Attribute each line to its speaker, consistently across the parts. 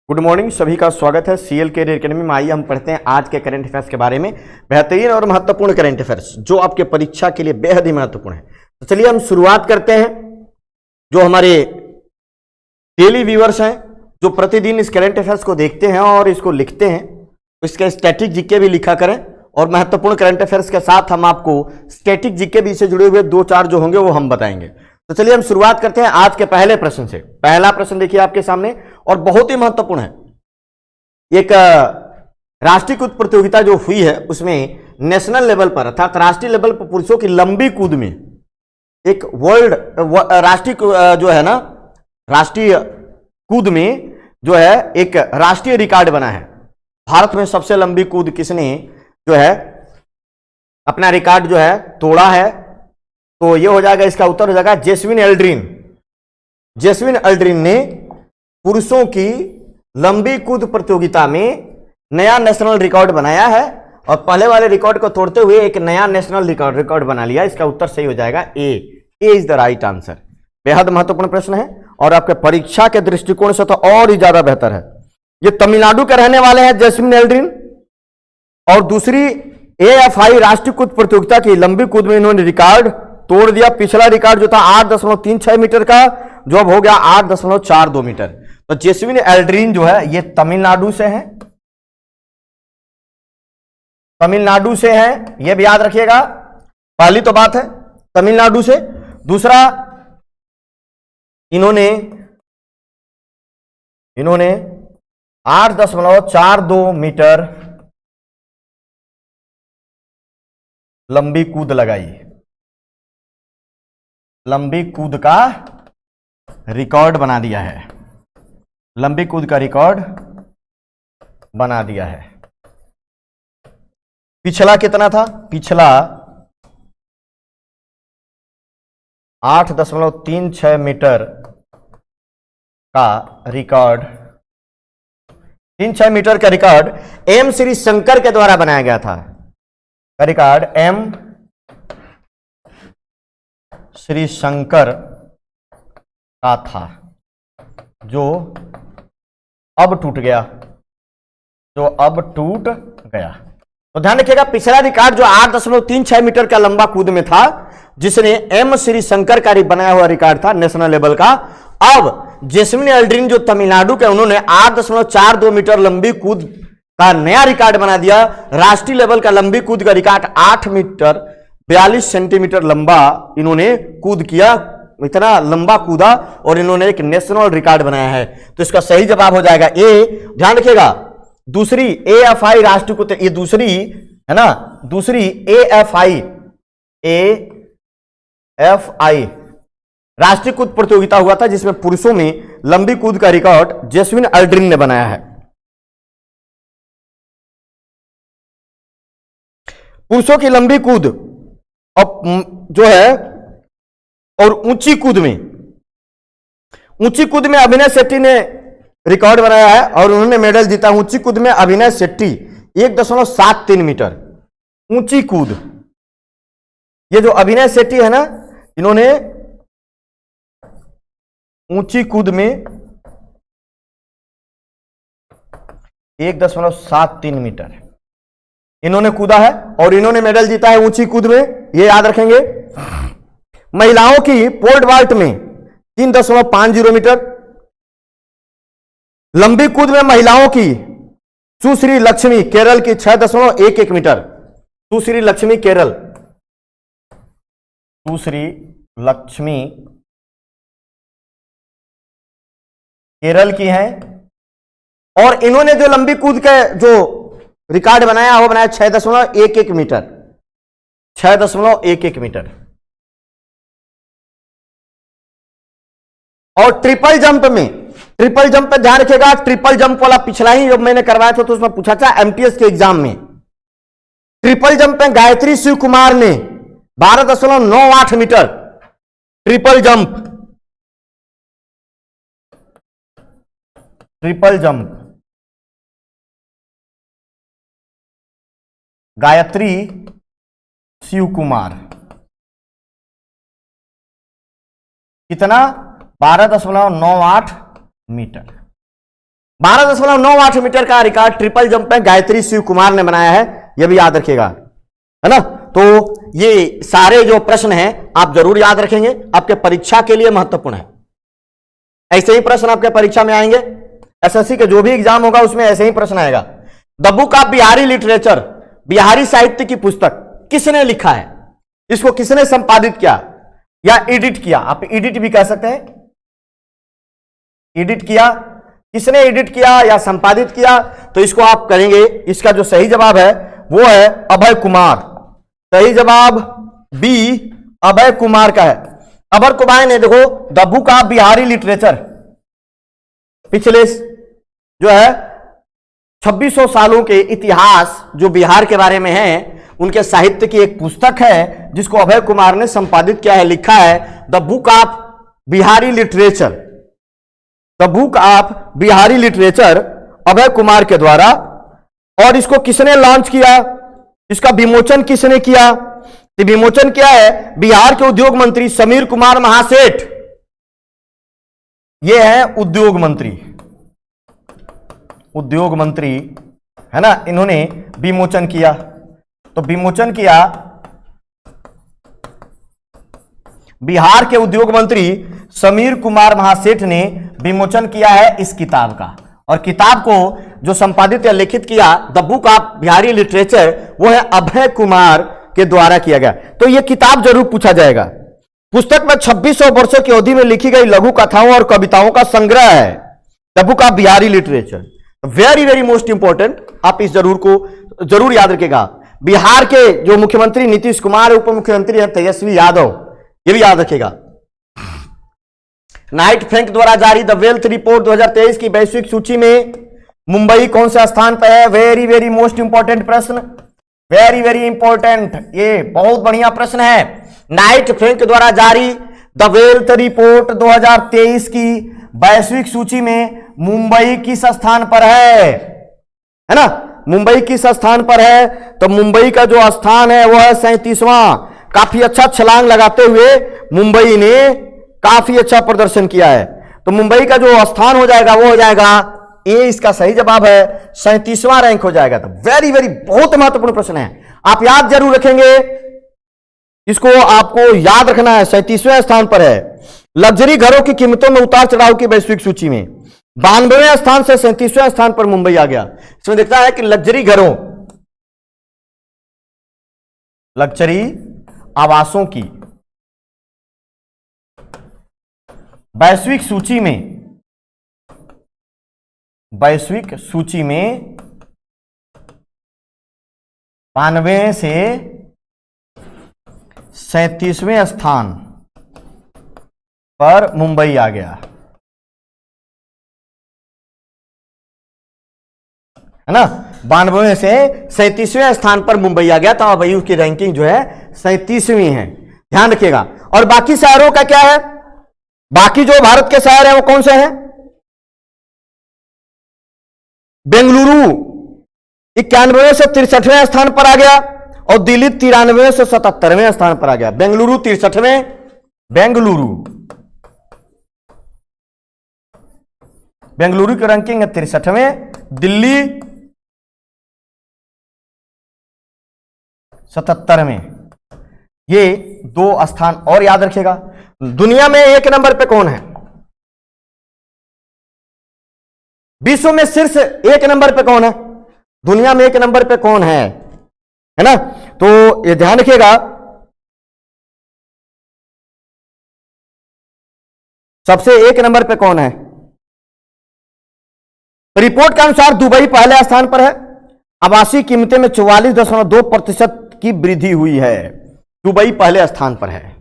Speaker 1: Good morning, सभी का स्वागत है सीएल कैरियर एकेडमी में। आइए हम पढ़ते हैं आज के करंट अफेयर्स के बारे में। बेहतरीन और महत्वपूर्ण करंट अफेयर्स जो आपके परीक्षा के लिए बेहद ही महत्वपूर्ण है। तो चलिए हम शुरुआत करते हैं। जो हमारे डेली व्यूअर्स हैं, जो प्रतिदिन इस करंट अफेयर्स को देखते हैं और इसको लिखते हैं, इसका स्टैटिक जीके भी लिखा करें। और महत्वपूर्ण करंट अफेयर्स के साथ हम आपको स्टैटिक जीके भी से जुड़े हुए दो चार जो होंगे वो हम बताएंगे। तो चलिए हम शुरुआत करते हैं आज के पहले प्रश्न से। पहला प्रश्न देखिए आपके सामने और बहुत ही महत्वपूर्ण है। एक राष्ट्रीयकृत प्रतियोगिता जो हुई है उसमें नेशनल लेवल पर अर्थात राष्ट्रीय लेवल पर पुरुषों की लंबी कूद में एक राष्ट्रीय जो है ना, राष्ट्रीय कूद में जो है एक राष्ट्रीय रिकॉर्ड बना है। भारत में सबसे लंबी कूद किसने जो है अपना रिकॉर्ड जो है तोड़ा है? तो ये हो जाएगा, इसका उत्तर हो जाएगा जेस्विन एल्ड्रिन। जेस्विन एल्ड्रिन ने पुरुषों की लंबी कूद प्रतियोगिता में नया नेशनल रिकॉर्ड बनाया है और पहले वाले रिकॉर्ड को तोड़ते हुए एक नया नेशनल रिकॉर्ड बना लिया। इसका उत्तर सही हो जाएगा ए इज द राइट आंसर। बेहद महत्वपूर्ण प्रश्न है और आपके परीक्षा के दृष्टिकोण से तो और ही ज्यादा बेहतर है। ये तमिलनाडु के रहने वाले हैं जेस्विन एल्ड्रिन, और दूसरी एएफआई राष्ट्रीय कूद प्रतियोगिता की लंबी कूद में इन्होंने रिकॉर्ड तोड़ दिया। पिछला रिकॉर्ड जो था 8.36 मीटर का, जो अब हो गया 8.42 मीटर। तो जेस्विन एल्ड्रिन जो है ये तमिलनाडु से है, तमिलनाडु से है, ये भी याद रखिएगा। पहली तो बात है तमिलनाडु से। दूसरा, इन्होंने 8.42 मीटर लंबी कूद लगाई। लंबी कूद का रिकॉर्ड बना दिया है। लंबी कूद का रिकॉर्ड बना दिया है। पिछला कितना था? पिछला 8.36 मीटर का रिकॉर्ड, 36 मीटर का रिकॉर्ड एम श्री शंकर के द्वारा बनाया गया था। रिकॉर्ड एम श्री शंकर का था, जो अब टूट गया, तो ध्यान रखिएगा पिछला रिकॉर्ड जो 8.36 मीटर का लंबा कूद में था, जिसने एम श्री शंकर का बनाया हुआ रिकॉर्ड था नेशनल लेवल का। अब जेस्विन एल्ड्रिन जो तमिलनाडु के, उन्होंने 8.42 मीटर लंबी कूद का नया रिकॉर्ड बना दिया। राष्ट्रीय लेवल का लंबी कूद का रिकॉर्ड 8 मीटर 42 सेंटीमीटर लंबा इन्होंने कूद किया। इतना लंबा कूदा और इन्होंने एक नेशनल रिकॉर्ड बनाया है। तो इसका सही जवाब हो जाएगा ए। ध्यान रखिएगा, दूसरी एएफआई राष्ट्रीय कूद, ये दूसरी है ना, दूसरी एएफआई राष्ट्रीय कूद प्रतियोगिता हुआ था जिसमें पुरुषों में लंबी कूद का रिकॉर्ड जेस्विन एल्ड्रिन ने बनाया है। पुरुषों की लंबी कूद अब जो है, और ऊंची कूद में अभिनय शेट्टी ने रिकॉर्ड बनाया है और उन्होंने मेडल जीता। ऊंची कूद में अभिनय शेट्टी 1.73 मीटर ऊंची कूद। ये जो अभिनय शेट्टी है ना, इन्होंने ऊंची कूद में 1.73 मीटर इन्होंने कूदा है और इन्होंने मेडल जीता है ऊंची कूद में, ये याद रखेंगे। महिलाओं की पोल्ड वाल्ट में 3.50 मीटर लंबी कूद में महिलाओं की सुश्री लक्ष्मी केरल की 6.11 मीटर। सुश्री लक्ष्मी केरल, सुश्री लक्ष्मी केरल की हैं और इन्होंने जो लंबी कूद के जो रिकॉर्ड बनाया वो बनाया 6.11 मीटर। 6.11 मीटर। और ट्रिपल जंप पे ध्यान रखिएगा, ट्रिपल जंप वाला पिछला ही जब मैंने करवाया था तो उसमें पूछा था एमटीएस के एग्जाम में। ट्रिपल जंप पे गायत्री शिव कुमार ने 12.98 metre triple jump Gayatri Shiv Kumar कितना 12.98 मीटर। 12.98 मीटर का रिकॉर्ड ट्रिपल जंप में गायत्री शिव कुमार ने बनाया है, यह भी याद रखिएगा, है ना। तो ये सारे जो प्रश्न हैं आप जरूर याद रखेंगे, आपके परीक्षा के लिए महत्वपूर्ण है। ऐसे ही प्रश्न आपके परीक्षा में आएंगे, एसएससी के जो भी एग्जाम होगा उसमें ऐसे ही प्रश्न आएगा। The book of Bihari literature, Bihari साहित्य की पुस्तक किसने लिखा है, इसको किसने संपादित किया या एडिट किया, आप एडिट भी कह सकते हैं, एडिट किया, किसने एडिट किया या संपादित किया, तो इसको आप करेंगे। इसका जो सही जवाब है वो है अभय कुमार, सही जवाब बी अभय कुमार का है। अभय कुमार ने देखो the book of Bihari literature पिछले जो है 2600 सालों के इतिहास जो बिहार के बारे में है उनके साहित्य की एक पुस्तक है जिसको अभय कुमार ने संपादित किया है, लिखा है the book of Bihari literature, the book of Bihari literature Abhay Kumar के द्वारा। और इसको किसने लॉन्च किया, इसका विमोचन किसने किया, तो विमोचन किया है बिहार के उद्योग मंत्री समीर कुमार महासेठ, ये है उद्योग मंत्री, उद्योग मंत्री है ना, इन्होंने विमोचन किया। तो विमोचन किया बिहार के उद्योग मंत्री समीर कुमार महासेठ ने विमोचन किया है इस किताब का। और किताब को जो संपादित या लिखित किया the book of Bihari literature वो है अभय कुमार के द्वारा किया गया। तो यह किताब जरूर पूछा जाएगा। पुस्तक में 2600 वर्षों की अवधि में लिखी गई लघु कथाओं और कविताओं का संग्रह है the book of Bihari literature. Very very most important, आप इस जरूर याद रखिएगा। बिहार के जो मुख्यमंत्री नीतीश कुमार, उप मुख्यमंत्री है तेजस्वी यादव, ये भी याद रखिएगा। नाइट फ्रैंक द्वारा जारी द वेल्थ रिपोर्ट 2023 की वैश्विक सूची में मुंबई कौन से स्थान पर है, वेरी वेरी मोस्ट इंपॉर्टेंट प्रश्न, वेरी वेरी इंपॉर्टेंट, ये बहुत बढ़िया प्रश्न है। नाइट फ्रैंक द्वारा जारी द वेल्थ रिपोर्ट 2023 की वैश्विक सूची में मुंबई किस स्थान पर है ना, मुंबई किस स्थान पर है, तो मुंबई का जो स्थान है वो है 37वां। काफी अच्छा छलांग लगाते हुए मुंबई ने काफी अच्छा प्रदर्शन किया है। तो मुंबई का जो स्थान हो जाएगा वो हो जाएगा ए, इसका सही जवाब है 37वां रैंक हो जाएगा। तो वेरी वेरी बहुत महत्वपूर्ण प्रश्न है, आप याद जरूर रखेंगे, इसको आपको याद रखना है, 37वें स्थान पर है। लग्जरी घरों की कीमतों में उतार चढ़ाव की वैश्विक सूची में 92वें स्थान से 37वें स्थान पर मुंबई आ गया। इसमें दिखता है कि लग्जरी घरों, लग्जरी आवासों की वैश्विक सूची में 92 से 37वें स्थान पर मुंबई आ गया, है ना। 92 से 37वें स्थान पर मुंबई आ गया, तो अब उसकी रैंकिंग जो है 37वीं है, ध्यान रखिएगा। और बाकी शहरों का क्या है, बाकी जो भारत के शहर हैं वो कौन से हैं, बेंगलुरु 91 से 63वें स्थान पर आ गया और दिल्ली 93 से 77वें स्थान पर आ गया। बेंगलुरु 63वें, बेंगलुरु की रैंकिंग है 63वें, दिल्ली 77वें। ये दो स्थान और याद रखिएगा। दुनिया में एक नंबर पे कौन है, विश्व में शीर्ष एक नंबर पे कौन है, दुनिया में एक नंबर पे कौन है ना। तो ये ध्यान रखिएगा, सबसे एक नंबर पे कौन है। रिपोर्ट के अनुसार दुबई पहले स्थान पर है, आवासीय कीमतें में 44.2% की वृद्धि हुई है, दुबई पहले स्थान पर है,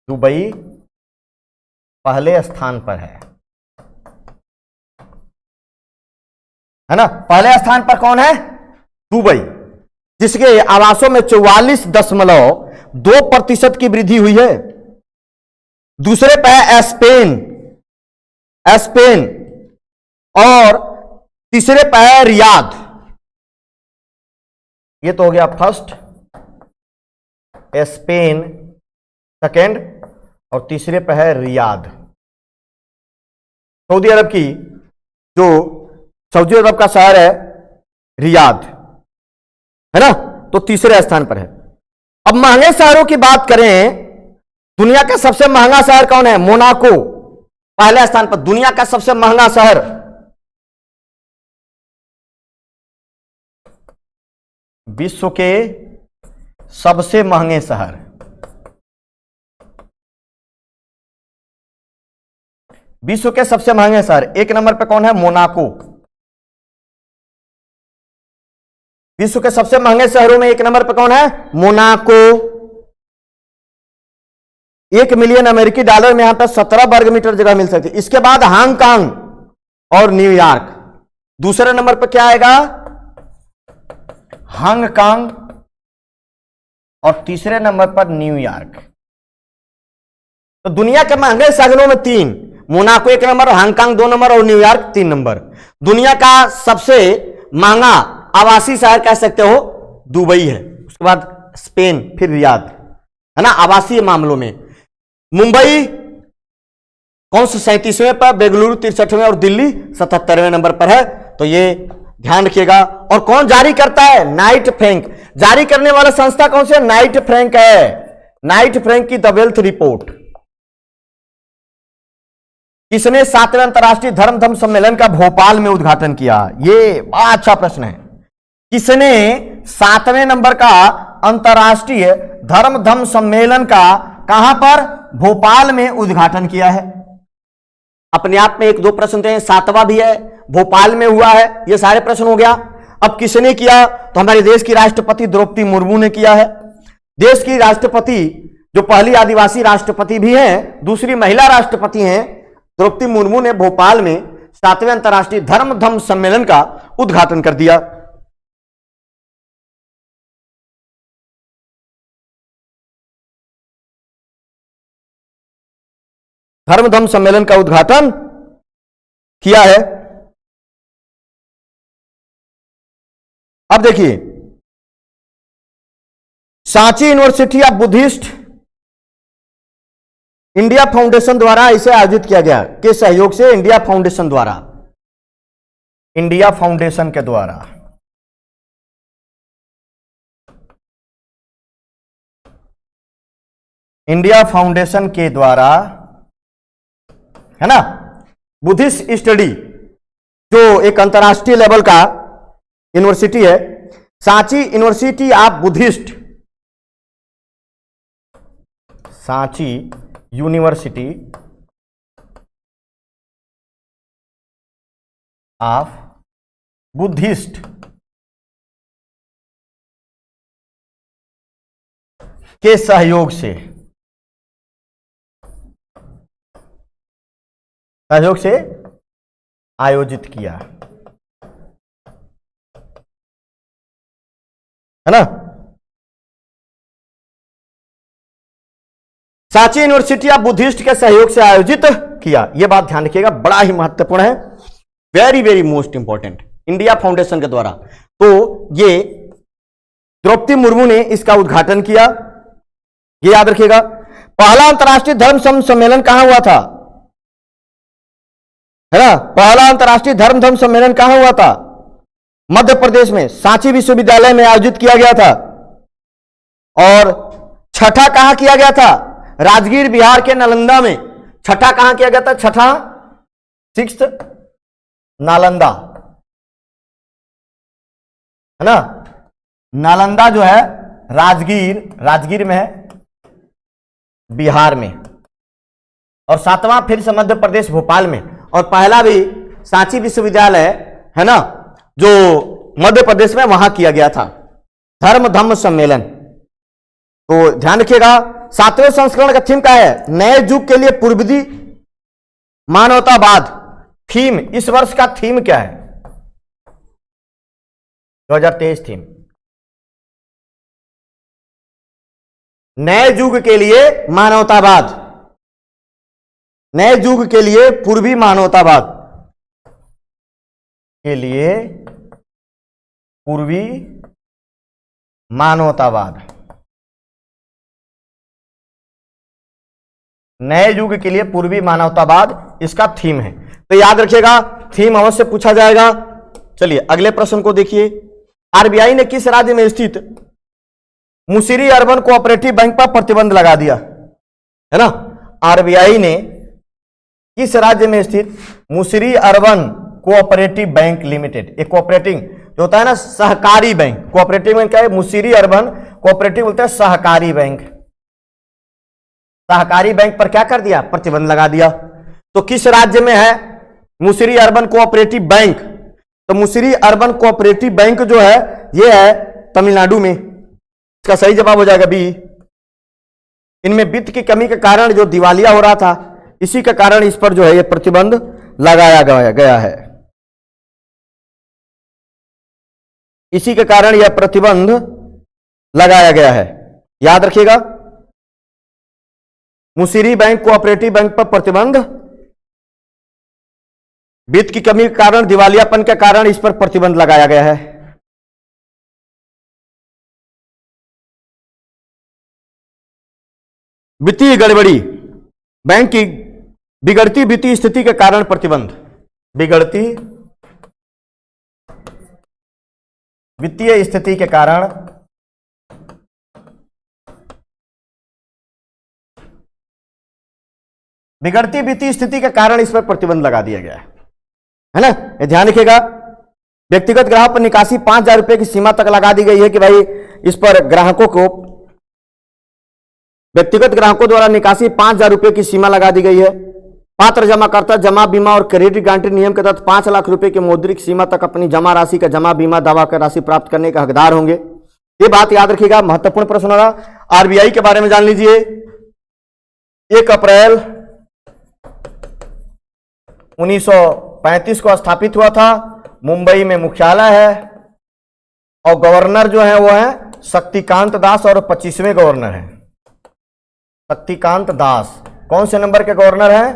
Speaker 1: दुबई पहले स्थान पर है ना। पहले स्थान पर कौन है, दुबई, जिसके आवासों में 44.2% की वृद्धि हुई है। दूसरे पे है स्पेन और तीसरे पे है रियाद। ये तो हो गया फर्स्ट, स्पेन सेकेंड और तीसरे पे है रियाद। सऊदी अरब की जो सऊदी अरब का शहर है रियाद, है ना, तो तीसरे स्थान पर है। अब महंगे शहरों की बात करें, दुनिया का सबसे महंगा शहर कौन है? मोनाको पहले स्थान पर, दुनिया का सबसे महंगा शहर। विश्व के सबसे महंगे शहर, विश्व के सबसे महंगे शहर, एक नंबर पे कौन है? मोनाको। विश्व के सबसे महंगे शहरों में एक नंबर पे कौन है? मोनाको। 1 मिलियन अमेरिकी डॉलर में यहां पर 17 वर्ग मीटर जगह मिल सकती है। इसके बाद हांगकांग और न्यूयॉर्क। दूसरे नंबर पर क्या आएगा? हांगकांग, और तीसरे नंबर पर न्यूयॉर्क। तो दुनिया के महंगे शहरों में 3, मोनाको 1 नंबर, हांगकांग 2 नंबर और न्यूयॉर्क 3 नंबर। दुनिया का सबसे महंगा आवासीय शहर कह सकते हो दुबई है, उसके बाद स्पेन, फिर रियाद, है ना आवासीय मामलों में। मुंबई कौन से 37वें पर, बेंगलुरु 63वें और दिल्ली 77वें नंबर पर है। तो ये ध्यान रखिएगा। और कौन जारी करता है? Knight Frank. जारी करने वाला संस्था कौन सी है? नाइट फ्रैंक है। नाइट फ्रैंक की द वेल्थ रिपोर्ट। किसने 7वें अंतर्राष्ट्रीय धर्म सम्मेलन का भोपाल में उद्घाटन किया? ये बड़ा अच्छा प्रश्न है। किसने 7वें नंबर का अंतर्राष्ट्रीय धर्म सम्मेलन का कहां पर? भोपाल में उद्घाटन किया है। अपने आप में 1-2 प्रश्न थे, 7वां भी है, भोपाल में हुआ है, ये सारे प्रश्न हो गया। अब किसने किया? तो हमारे देश की राष्ट्रपति द्रौपदी मुर्मू ने किया है। देश की राष्ट्रपति जो पहली आदिवासी राष्ट्रपति भी हैं, दूसरी महिला राष्ट्रपति हैं, द्रौपदी मुर्मू ने भोपाल में 7वें अंतर्राष्ट्रीय धर्म सम्मेलन का उद्घाटन कर दिया। धर्म सम्मेलन का उद्घाटन किया है। अब देखिए, Sanchi university of Buddhist India foundation द्वारा इसे आयोजित किया गया, के सहयोग से, इंडिया फाउंडेशन द्वारा, इंडिया फाउंडेशन के द्वारा। इंडिया फाउंडेशन के द्वारा, है ना, बुद्धिस्ट स्टडी जो एक अंतरराष्ट्रीय लेवल का यूनिवर्सिटी है, Sanchi university of Buddhist, Sanchi university of Buddhist के सहयोग से आयोजित किया, है ना। सांची यूनिवर्सिटी ऑफ बुद्धिस्ट के सहयोग से आयोजित किया, यह बात ध्यान रखिएगा, बड़ा ही महत्वपूर्ण है, very very most important, India foundation के द्वारा। तो ये द्रौपदी मुर्मू ने इसका उद्घाटन किया, ये याद रखिएगा। पहला अंतर्राष्ट्रीय धर्म सम्मेलन कहां हुआ था? है ना, पहला अंतर्राष्ट्रीय धर्म सम्मेलन कहां हुआ था? मध्य प्रदेश में सांची विश्वविद्यालय में आयोजित किया गया था। और छठा कहां किया गया था? राजगीर बिहार के नालंदा में। छठा कहां किया गया था? छठा 6th नालंदा, है ना, नालंदा जो है राजगीर में है, बिहार में। और 7वां फिर से मध्य प्रदेश भोपाल में। और पहला भी सांची विश्वविद्यालय, है ना, जो मध्य प्रदेश में, वहां किया गया था धर्म सम्मेलन। तो ध्यान रखिएगा, 7वें संस्करण का थीम क्या है? नए युग के लिए पूर्वदी मानवतावाद। थीम, इस वर्ष का थीम क्या है? 2023 थीम, नए युग के लिए मानवतावाद, नए युग के लिए पूर्वी मानवतावाद, के लिए पूर्वी मानवतावाद, नए युग के लिए पूर्वी मानवतावाद इसका थीम है। तो याद रखिएगा, थीम अवश्य पूछा जाएगा। चलिए अगले प्रश्न को देखिए। आरबीआई ने किस राज्य में स्थित मुसीरी अर्बन कोऑपरेटिव बैंक पर प्रतिबंध लगा दिया, है ना। आरबीआई ने किस राज्य में स्थित Musiri urban cooperative bank limited, एक कोऑपरेटिव जो होता है ना सहकारी बैंक, कोऑपरेटिव बैंक क्या है, मुसीरी अर्बन कोऑपरेटिव बोलते हैं सहकारी बैंक, सहकारी बैंक पर क्या कर दिया, प्रतिबंध लगा दिया। तो किस राज्य में है मुसीरी अर्बन कोऑपरेटिव बैंक, तो मुसीरी अर्बन कोऑपरेटिव बैंक जो है ये है तमिलनाडु में। इसका सही जवाब हो जाएगा बी। इनमें वित्त की कमी के कारण जो दिवालिया हो रहा था, इसी के कारण इस पर जो है ये प्रतिबंध लगाया गया है, इसी के कारण यह प्रतिबंध लगाया गया है। याद रखिएगा, मुसीरी बैंक कोऑपरेटिव बैंक पर प्रतिबंध, वित्त की कमी के कारण, दिवालियापन के कारण इस पर प्रतिबंध लगाया गया है। वित्तीय गड़बड़ी, बैंक की बिगड़ती वित्तीय स्थिति के कारण प्रतिबंध, बिगड़ती वित्तीय स्थिति के कारण बिगड़ती वित्तीय स्थिति के कारण इस पर प्रतिबंध लगा दिया गया है ना। ये ध्यान रखिएगा। व्यक्तिगत ग्राहक पर निकासी 5,000 रुपए की सीमा तक लगा दी गई है कि भाई इस पर ग्राहकों को, व्यक्तिगत ग्राहकों द्वारा निकासी 5,000 रुपए की सीमा लगा दी गई है। पात्र जमाकर्ता जमा बीमा और क्रेडिट गारंटी नियम के तहत 5 लाख रुपए की मौद्रिक सीमा तक अपनी जमा राशि का जमा बीमा दावा कर राशि प्राप्त करने का हकदार होंगे। ये बात याद रखिएगा, महत्वपूर्ण प्रश्न होगा। आरबीआई के बारे में जान लीजिए। 1 अप्रैल 1935 को स्थापित हुआ था, मुंबई में मुख्यालय है और गवर्नर जो है वो है शक्तिकांत दास और 25वें गवर्नर है शक्तिकांत दास। कौन से नंबर के गवर्नर हैं,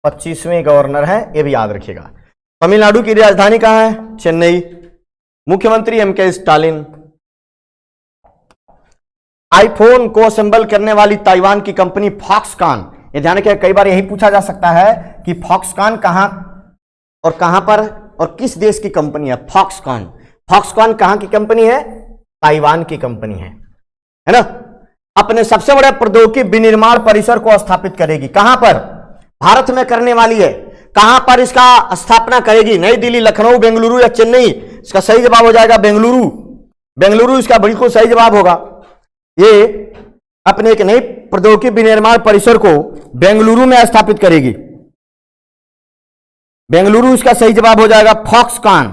Speaker 1: 25वें गवर्नर है, ये भी याद रखिएगा। तमिलनाडु की राजधानी कहां है, चेन्नई। मुख्यमंत्री एमके स्टालिन। आईफोन को असेंबल करने वाली ताइवान की कंपनी फॉक्सकॉन, ये ध्यान रखिए, कई बार यही पूछा जा सकता है कि फॉक्सकॉन कहां और कहां पर और किस देश की कंपनी है। फॉक्सकॉन, फॉक्सकॉन कहां की कंपनी है, ताइवान की कंपनी है ना। अपने सबसे बड़े प्रौद्योगिकी विनिर्माण परिसर को स्थापित करेगी, कहां पर, भारत में करने वाली है। कहां पर इसका स्थापना करेगी, नई दिल्ली, लखनऊ, बेंगलुरु या चेन्नई। इसका सही जवाब हो जाएगा बेंगलुरु। बेंगलुरु इसका बिल्कुल सही जवाब होगा। ये अपने एक नई प्रौद्योगिकी विनिर्माण परिसर को बेंगलुरु में स्थापित करेगी। बेंगलुरु इसका सही जवाब हो जाएगा, फॉक्सकॉन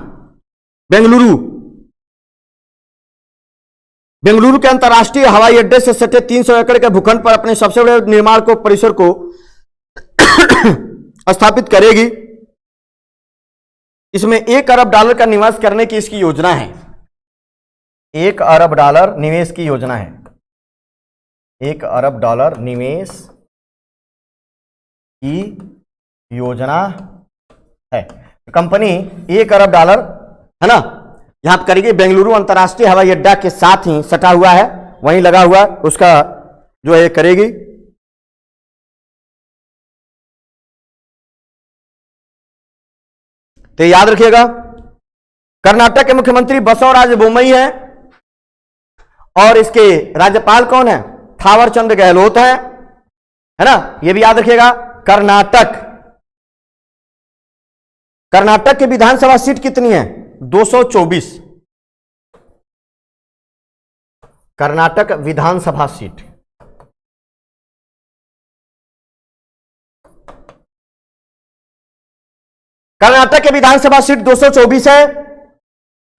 Speaker 1: बेंगलुरु। बेंगलुरु के अंतर्राष्ट्रीय हवाई अड्डे से सटे 300 एकड़ के भूखंड पर अपने सबसे बड़े निर्माण को परिसर को स्थापित करेगी। इसमें $1 अरब का निवेश करने की इसकी योजना है। $1 अरब निवेश की योजना है। $1 अरब निवेश की योजना है। कंपनी $1 अरब है ना, यहां पर करेगी। बेंगलुरु अंतर्राष्ट्रीय हवाई अड्डा के साथ ही सटा हुआ है, वहीं लगा हुआ उसका जो है करेगी। तो याद रखिएगा, कर्नाटक के मुख्यमंत्री बसवराज बोम्मई है और इसके राज्यपाल कौन है, थावरचंद गहलोत है ना। यह भी याद रखिएगा। कर्नाटक की विधानसभा सीट कितनी है, 224। कर्नाटक विधानसभा सीट, कर्नाटक के विधानसभा सीट 224 है।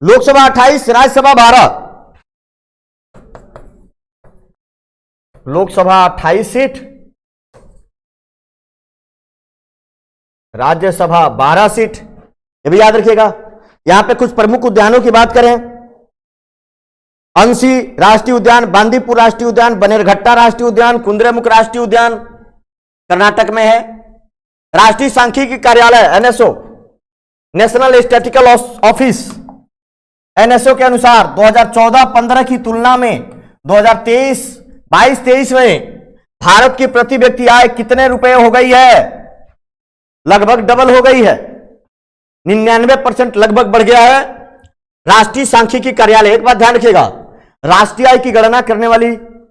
Speaker 1: लोकसभा 28, राज्यसभा 12। Lok Sabha 28 seat, Rajya Sabha 12 seat. ये भी याद रखिएगा। यहां पे कुछ प्रमुख उद्यानों की बात करें, अंशी राष्ट्रीय उद्यान, बांदीपुर राष्ट्रीय उद्यान, बनेरघट्टा राष्ट्रीय उद्यान, कुंद्रेमुख राष्ट्रीय उद्यान कर्नाटक में है। राष्ट्रीय सांख्यिकी कार्यालय NSO, national statistical office, NSO के अनुसार 2014-15 की तुलना में 2022-23 में भारत की प्रति व्यक्ति आय कितने रुपए हो गई है, लगभग डबल हो गई है, 99% लगभग बढ़ गया है। राष्ट्रीय सांख्यिकी कार्यालय, एक बात ध्यान रखिएगा, राष्ट्रीय आय की गणना करने वाली,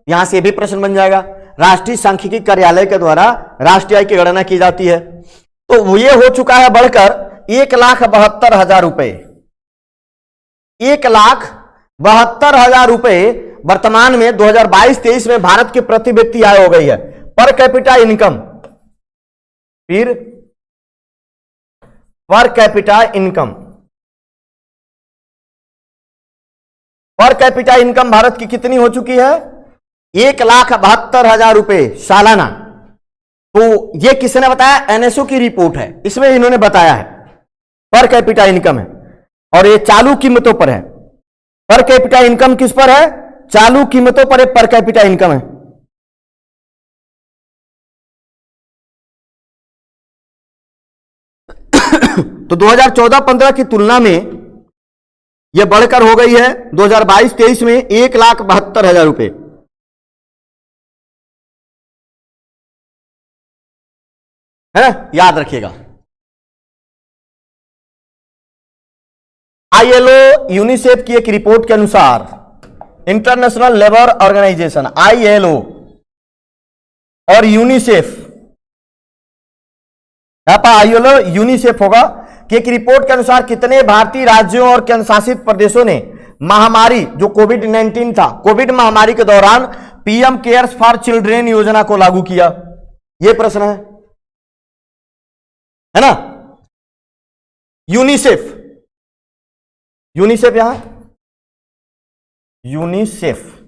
Speaker 1: यहां से भी प्रश्न बन जाएगा, राष्ट्रीय सांख्यिकी कार्यालय के द्वारा राष्ट्रीय आय की गणना की जाती है। तो ये हो चुका है बढ़कर 1,72,000 रुपए, 1,72,000 रुपए वर्तमान में 2022-23 में भारत की प्रति व्यक्ति आय हो गई है। पर कैपिटा इनकम, फिर per capita income, per capita income Bharat की कितनी हो चुकी है? 1,72,000 रुपए सालाना। तो ये किसने बताया? एनएसओ की रिपोर्ट है, इसमें इन्होंने बताया है पर कैपिटा इनकम है, और ये चालू कीमतों पर है। पर कैपिटा इनकम किस पर है? चालू कीमतों पर पर कैपिटा इनकम है। तो 2014-15 की तुलना में यह बढ़कर हो गई है 2022-23 में 1,72,000 रुपए। है, याद रखिएगा। आईएलओ यूनिसेफ की एक रिपोर्ट के अनुसार, इंटरनेशनल लेबर ऑर्गेनाइजेशन आईएलओ और यूनिसेफ, यहां पर आईएलओ यूनिसेफ होगा, कि एक रिपोर्ट के अनुसार कितने भारतीय राज्यों और केंद्र शासित प्रदेशों ने महामारी जो कोविड-19 था, कोविड महामारी के दौरान पीएम केयर्स फॉर चिल्ड्रेन योजना को लागू किया? यह प्रश्न है ना। यूनिसेफ, यूनिसेफ यहां यूनिसेफ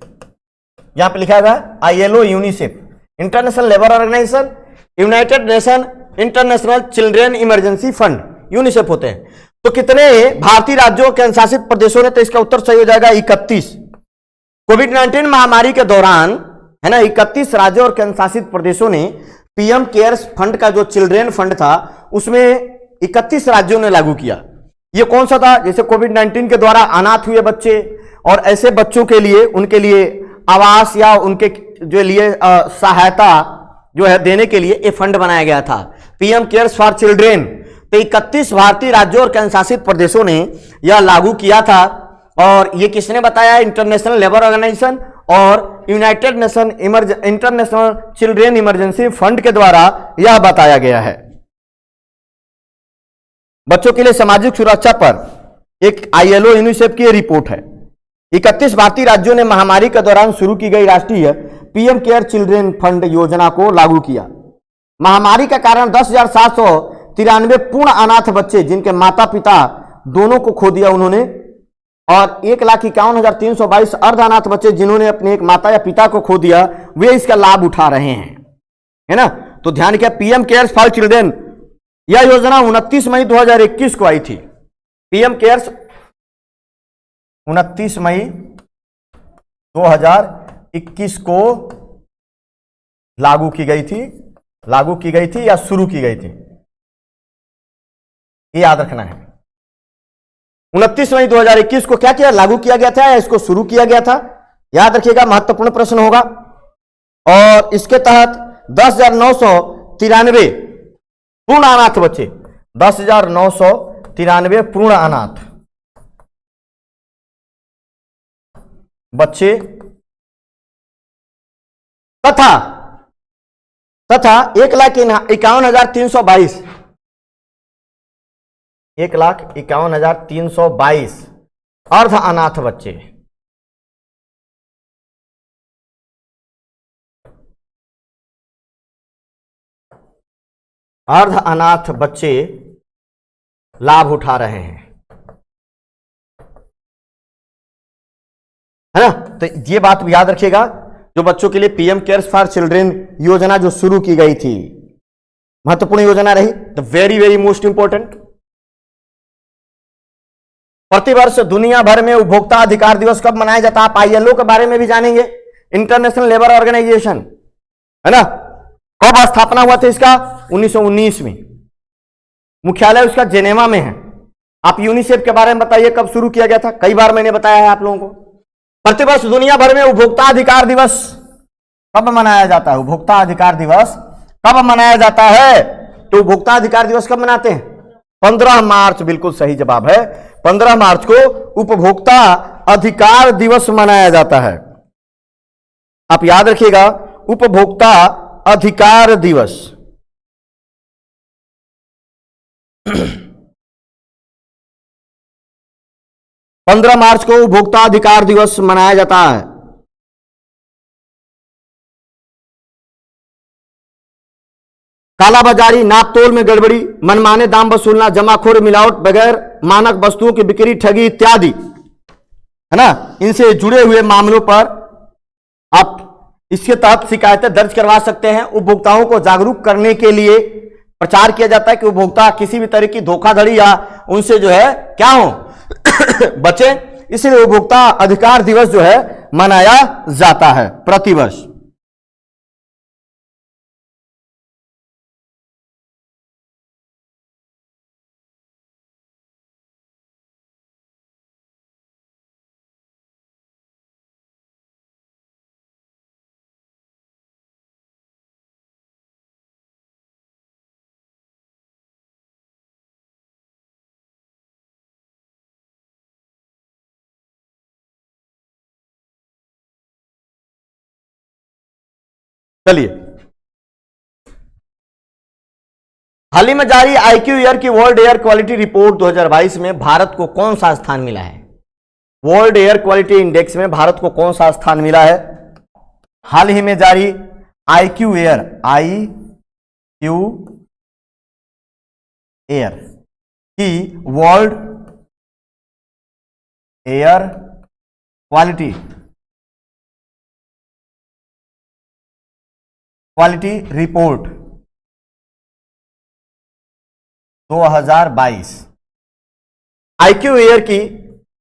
Speaker 1: यहां पे लिखा गया ILO UNICEF, International Labour Organization, United Nation International Children Emergency Fund, UNICEF होते हैं। तो कितने भारतीय राज्यों के शासित प्रदेशों ने? तो इसका उत्तर सही हो जाएगा 31। कोविड-19 महामारी के दौरान, है ना, 31 राज्यों और केंद्र शासित प्रदेशों ने पीएम केयर्स फंड का जो चिल्ड्रेन फंड था उसमें 31 राज्यों ने लागू किया। ये कौन सा था? जैसे कोविड-19 के द्वारा अनाथ हुए बच्चे और ऐसे बच्चों के लिए, उनके लिए आवास या उनके जो लिए सहायता जो है देने के लिए ये फंड बनाया गया था, पीएम केयर्स फॉर चिल्ड्रेन। तो 31 भारतीय राज्यों और केंद्र शासित प्रदेशों ने यह लागू किया था। और ये किसने बताया? इंटरनेशनल लेबर ऑर्गेनाइजेशन और United Nation International Children Emergency fund के द्वारा यह बताया गया है। बच्चों के लिए सामाजिक सुरक्षा पर एक आईएलओ यूनिसेफ की रिपोर्ट है। 31 भारतीय राज्यों ने महामारी के दौरान शुरू की गई राष्ट्रीय पीएम केयर चिल्ड्रेन फंड योजना को लागू किया। महामारी के कारण 10,793 पूर्ण अनाथ बच्चे जिनके माता पिता दोनों को खो दिया उन्होंने, और 1,51,322 अर्ध अनाथ बच्चे जिन्होंने अपने एक माता या पिता को खो दिया, वे इसका लाभ उठा रहे हैं, है ना। तो ध्यान किया, पीएम केयर्स फॉर चिल्ड्रेन यह योजना 29 मई 2021 को आई थी। पीएम केयर्स 29 मई 2021 को लागू की गई थी या शुरू की गई थी, ये याद रखना है। 29 मई 2021 को क्या किया? लागू किया गया था या इसको शुरू किया गया था? याद रखिएगा, महत्वपूर्ण प्रश्न होगा। और इसके तहत 10,993 पूर्ण अनाथ बच्चे, 10,993 पूर्ण अनाथ बच्चे तथा 1,51,322 1,51,322 अर्ध अनाथ बच्चे। अर्ध अनाथ बच्चे लाभ उठा रहे हैं, है ना। तो ये बात याद रखिएगा, जो बच्चों के लिए पीएम केयर्स फॉर चिल्ड्रेन योजना जो शुरू की गई थी, महत्वपूर्ण योजना रही, the very very most important. प्रतिवर्ष दुनिया भर में उपभोक्ता अधिकार दिवस कब मनाया जाता है? आप आईएलओ के बारे में भी जानेंगे, इंटरनेशनल लेबर ऑर्गेनाइजेशन, है ना। कब स्थापना हुआ था इसका? 1919 में। मुख्यालय उसका जेनेवा में है। आप यूनिसेफ के बारे में बताइए, कब शुरू किया गया था? कई बार मैंने बताया है आप लोगों को। प्रतिवर्ष दुनिया भर में उपभोक्ता अधिकार दिवस कब मनाया जाता है? उपभोक्ता अधिकार दिवस कब मनाया जाता है? तो उपभोक्ता अधिकार दिवस कब मनाते हैं? 15 मार्च, बिल्कुल सही जवाब है। 15 मार्च को उपभोक्ता अधिकार दिवस मनाया जाता है। आप याद रखिएगा, उपभोक्ता अधिकार दिवस 15 मार्च को उपभोक्ता अधिकार दिवस मनाया जाता है। कालाबाजारी, नापतोल में गड़बड़ी, मनमाने दाम वसूलना, जमाखोर, मिलावट, बगैर मानक वस्तुओं की बिक्री, ठगी इत्यादि, है ना, इनसे जुड़े हुए मामलों पर आप इसके तहत शिकायतें दर्ज करवा सकते हैं। उपभोक्ताओं को जागरूक करने के लिए प्रचार किया जाता है कि उपभोक्ता किसी भी तरह की धोखाधड़ी या उनसे जो है क्या हो बचे। इसलिए उपभोक्ता अधिकार दिवस जो है मनाया जाता है प्रतिवर्ष। चलिए, हाल ही में जारी आईक्यू ईयर की वर्ल्ड एयर क्वालिटी रिपोर्ट 2022 में भारत को कौन सा स्थान मिला है? वर्ल्ड एयर क्वालिटी इंडेक्स में भारत को कौन सा स्थान मिला है? हाल ही में जारी आईक्यू एयर की world air quality report 2022, IQ air की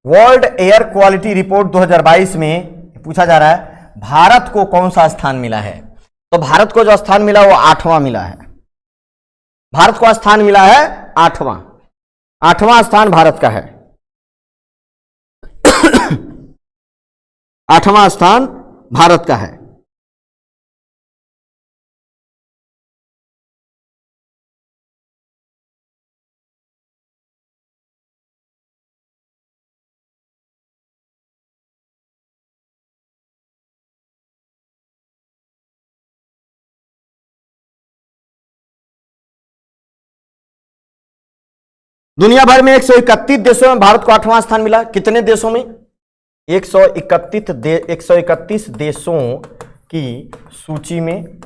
Speaker 1: वर्ल्ड एयर क्वालिटी रिपोर्ट 2022 में पूछा जा रहा है भारत को कौन सा स्थान मिला है? तो भारत को जो स्थान मिला वो 8वां मिला है। भारत को स्थान मिला है 8वां स्थान भारत का है। 8वां स्थान भारत का है। दुनिया भर में 131 देशों में भारत को 8वां स्थान मिला। कितने देशों में? 131 देशों की सूची में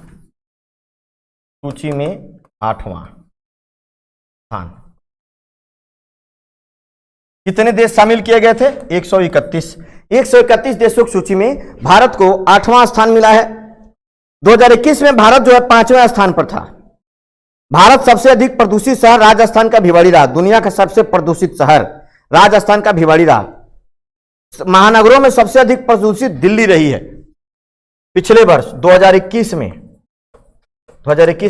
Speaker 1: 8वां स्थान। कितने देश शामिल किए गए थे? 131 देशों की सूची में भारत को 8वां स्थान मिला है। 2021 में भारत जो है 5वें स्थान पर था। भारत सबसे अधिक प्रदूषित शहर राजस्थान का भिवाड़ी रहा। दुनिया का सबसे प्रदूषित शहर राजस्थान का भिवाड़ी रहा। महानगरों में सबसे अधिक प्रदूषित दिल्ली रही है। पिछले वर्ष 2021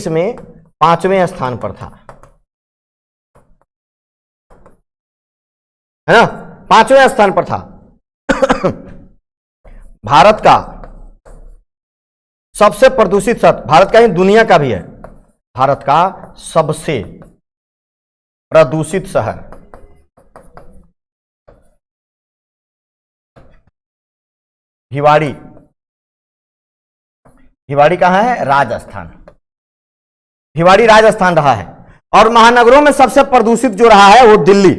Speaker 1: में 5वें स्थान पर था, है ना, 5वें स्थान पर था। भारत का सबसे प्रदूषित शहर, भारत का ही दुनिया का भी है, भारत का सबसे प्रदूषित शहर भिवाड़ी। भिवाड़ी कहां है? राजस्थान। भिवाड़ी राजस्थान रहा है। और महानगरों में सबसे प्रदूषित जो रहा है वो दिल्ली।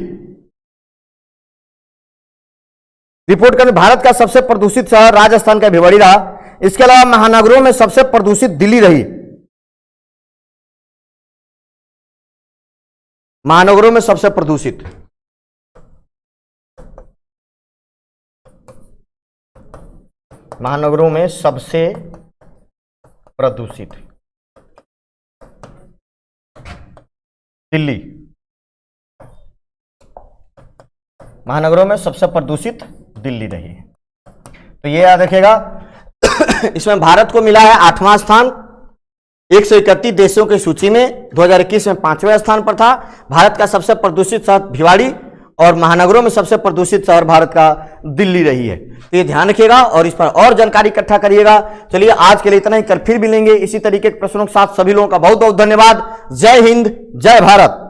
Speaker 1: रिपोर्ट कर भारत का सबसे प्रदूषित शहर राजस्थान का भिवाड़ी रहा। इसके अलावा महानगरों में सबसे प्रदूषित दिल्ली रही। महानगरों में सबसे प्रदूषित महानगरों में सबसे प्रदूषित दिल्ली। महानगरों में सबसे प्रदूषित दिल्ली रही। तो ये याद रखिएगा। इसमें भारत को मिला है 8वां स्थान 131 देशों की सूची में। 2021 में 5वें स्थान पर था। भारत का सबसे प्रदूषित शहर भिवाड़ी और महानगरों में सबसे प्रदूषित शहर भारत का दिल्ली रही है। तो ये ध्यान रखिएगा और इस पर और जानकारी इकट्ठा करिएगा। चलिए आज के लिए इतना ही, कल फिर मिलेंगे इसी तरीके के प्रश्नों के साथ। सभी लोगों का बहुत बहुत धन्यवाद। जय हिंद, जय भारत।